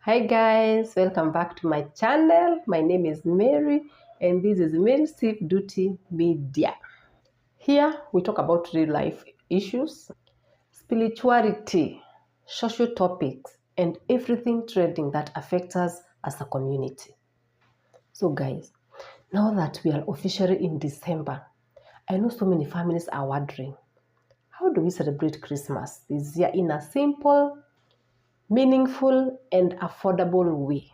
Hi guys, welcome back to my channel. My name is Mary and this is Mary Safe Duty Media. Here we talk about real life issues, spirituality, social topics and everything trending that affects us as a community. So guys, now that we are officially in December, I know so many families are wondering, how do we celebrate Christmas this year in a simple, meaningful and affordable way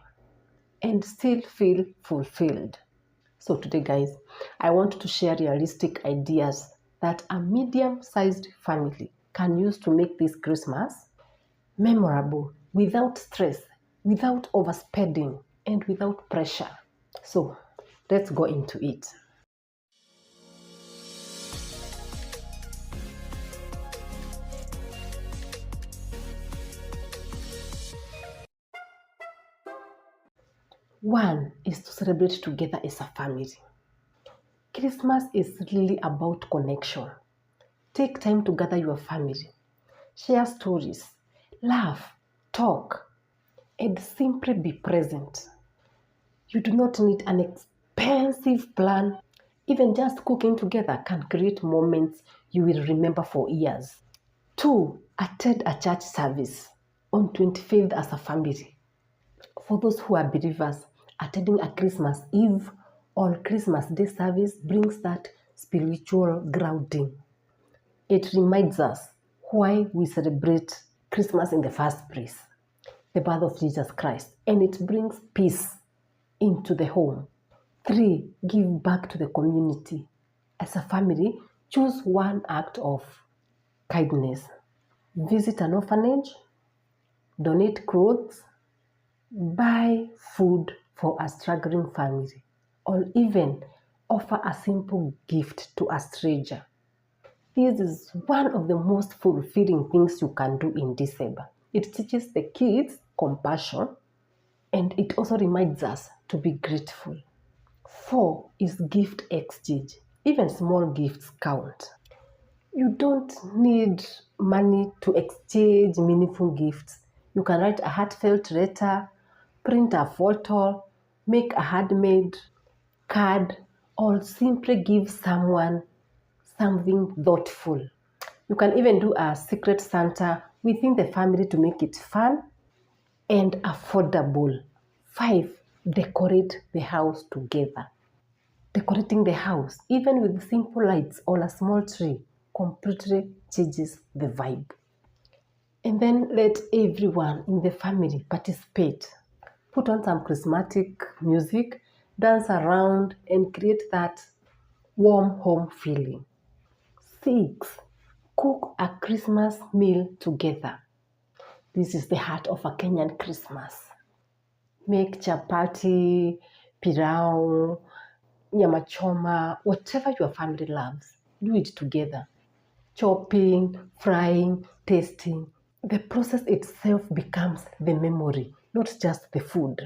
and still feel fulfilled? So today guys, I want to share realistic ideas that a medium-sized family can use to make this Christmas memorable without stress, without overspending and without pressure. So let's go into it. One is to celebrate together as a family. Christmas is really about connection. Take time to gather your family, share stories, laugh, talk, and simply be present. You do not need an expensive plan. Even just cooking together can create moments you will remember for years. Two, attend a church service on 25th as a family. For those who are believers, attending a Christmas Eve or Christmas Day service brings that spiritual grounding. It reminds us why we celebrate Christmas in the first place, the birth of Jesus Christ, and it brings peace into the home. Three, give back to the community. As a family, choose one act of kindness. Visit an orphanage, donate clothes, buy food for a struggling family, or even offer a simple gift to a stranger. This is one of the most fulfilling things you can do in December. It teaches the kids compassion and it also reminds us to be grateful. Four is gift exchange. Even small gifts count. You don't need money to exchange meaningful gifts. You can write a heartfelt letter, print a photo, make a handmade card, or simply give someone something thoughtful. You can even do a secret Santa within the family to make it fun and affordable. Five, decorate the house together. Decorating the house, even with simple lights or a small tree, completely changes the vibe. And then let everyone in the family participate. Put on some charismatic music, dance around, and create that warm home feeling. Six, cook a Christmas meal together. This is the heart of a Kenyan Christmas. Make chapati, pilau, nyama choma, whatever your family loves. Do it together. Chopping, frying, tasting. The process itself becomes the memory, not just the food.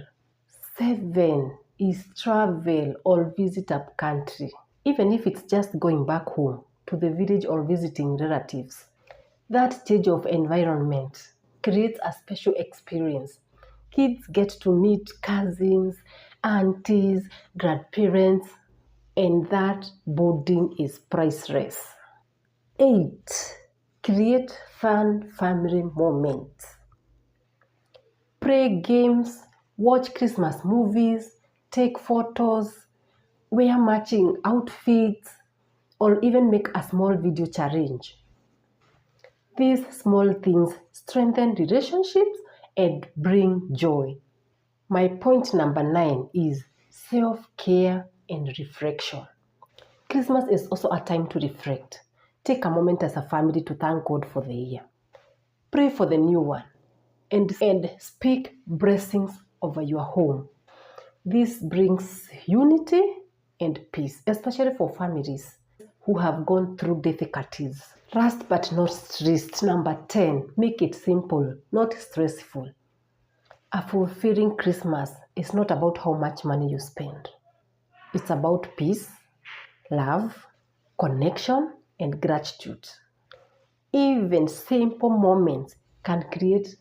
Seven is travel or visit a country. Even if it's just going back home to the village or visiting relatives. That change of environment creates a special experience. Kids get to meet cousins, aunties, grandparents, and that bonding is priceless. 8. Create fun family moments. Play games, watch Christmas movies, take photos, wear matching outfits, or even make a small video challenge. These small things strengthen relationships and bring joy. My point number 9 is self-care and reflection. Christmas is also a time to reflect. Take a moment as a family to thank God for the year. Pray for the new one and speak blessings over your home. This brings unity and peace, especially for families who have gone through difficulties. Last but not least, number 10, make it simple, not stressful. A fulfilling Christmas is not about how much money you spend. It's about peace, love, connection, and gratitude. Even simple moments can create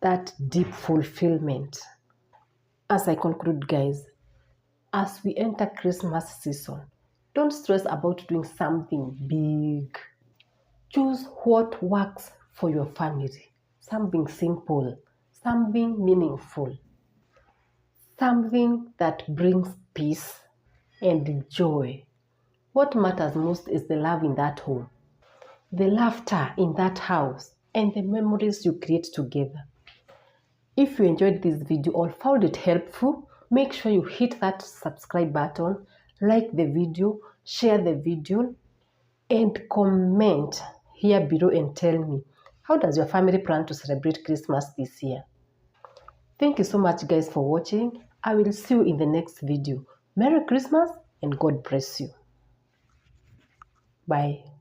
that deep fulfillment. As I conclude, guys, as we enter Christmas season, don't stress about doing something big. Choose what works for your family. Something simple, something meaningful, something that brings peace and joy. What matters most is the love in that home, the laughter in that house, and the memories you create together. If you enjoyed this video or found it helpful, make sure you hit that subscribe button, like the video, share the video, and comment here below and tell me, how does your family plan to celebrate Christmas this year? Thank you so much, guys, for watching. I will see you in the next video. Merry Christmas and God bless you. Bye.